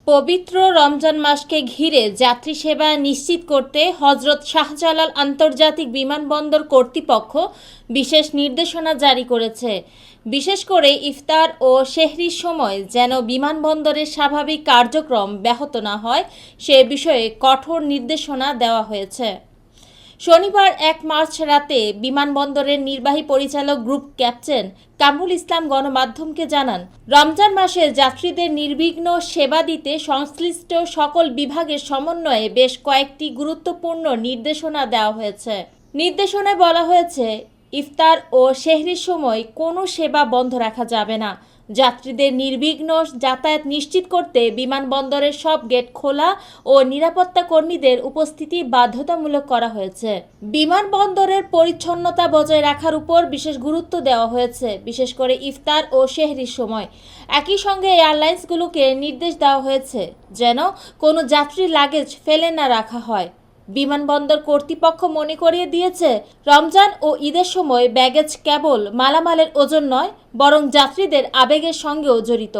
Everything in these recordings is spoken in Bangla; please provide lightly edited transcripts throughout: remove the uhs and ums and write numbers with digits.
পবিত্র রমজান মাসকে ঘিরে যাত্রী সেবা নিশ্চিত করতে হজরত শাহজালাল আন্তর্জাতিক বিমানবন্দর কর্তৃপক্ষ বিশেষ নির্দেশনা জারি করেছে। বিশেষ করে ইফতার ও সেহরির সময় যেন বিমানবন্দরের স্বাভাবিক কার্যক্রম ব্যাহত না হয় সে বিষয়ে কঠোর নির্দেশনা দেওয়া হয়েছে। শনিবার ১ মার্চ রাতে বিমানবন্দরের নির্বাহী পরিচালক গ্রুপ ক্যাপ্টেন কামরুল ইসলাম গণমাধ্যমকে জানান, রমজান মাসে যাত্রীদের নির্বিঘ্ন সেবা দিতে সংশ্লিষ্ট সকল বিভাগের সমন্বয়ে বেশ কয়েকটি গুরুত্বপূর্ণ নির্দেশনা দেওয়া হয়েছে। নির্দেশনায় বলা হয়েছে, ইফতার ও সেহরির সময় কোনো সেবা বন্ধ রাখা যাবে না। যাত্রীদের নির্বিঘ্ন যাতায়াত নিশ্চিত করতে বিমানবন্দরের সব গেট খোলা ও নিরাপত্তা কর্মীদের উপস্থিতি বাধ্যতামূলক করা হয়েছে। বিমানবন্দরের পরিচ্ছন্নতা বজায় রাখার উপর বিশেষ গুরুত্ব দেওয়া হয়েছে, বিশেষ করে ইফতার ও সেহরির সময়। একই সঙ্গে এয়ারলাইন্সগুলোকে নির্দেশ দেওয়া হয়েছে যেন কোনো যাত্রীর লাগেজ ফেলে না রাখা হয়। বিমানবন্দর কর্তৃপক্ষ মনে করিয়ে দিয়েছে, রমজান ও ঈদের সময় ব্যাগেজ কেবল মালামালের ওজন নয়, বরং যাত্রীদের আবেগের সঙ্গেও জড়িত।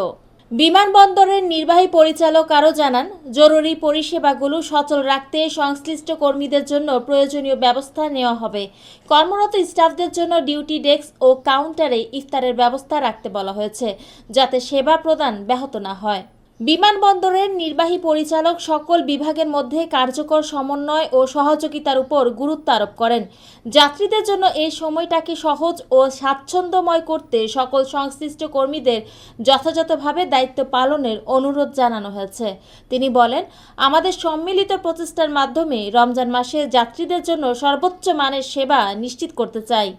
বিমানবন্দরের নির্বাহী পরিচালক আরও জানান, জরুরি পরিষেবাগুলো সচল রাখতে সংশ্লিষ্ট কর্মীদের জন্য প্রয়োজনীয় ব্যবস্থা নেওয়া হবে। কর্মরত স্টাফদের জন্য ডিউটি ডেস্ক ও কাউন্টারে ইফতারের ব্যবস্থা রাখতে বলা হয়েছে, যাতে সেবা প্রদান ব্যাহত না হয়। বিমানবন্দরের নির্বাহী পরিচালক সকল বিভাগের মধ্যে কার্যকর সমন্বয় ও সহযোগিতার উপর গুরুত্ব আরোপ করেন। যাত্রীদের জন্য এই সময়টাকে সহজ ও স্বাচ্ছন্দ্যময় করতে সকল সংশ্লিষ্ট কর্মীদের যথাযথভাবে দায়িত্ব পালনের অনুরোধ জানানো হয়েছে। তিনি বলেন, আমাদের সম্মিলিত প্রচেষ্টার মাধ্যমে রমজান মাসে যাত্রীদের জন্য সর্বোচ্চ মানের সেবা নিশ্চিত করতে চাই।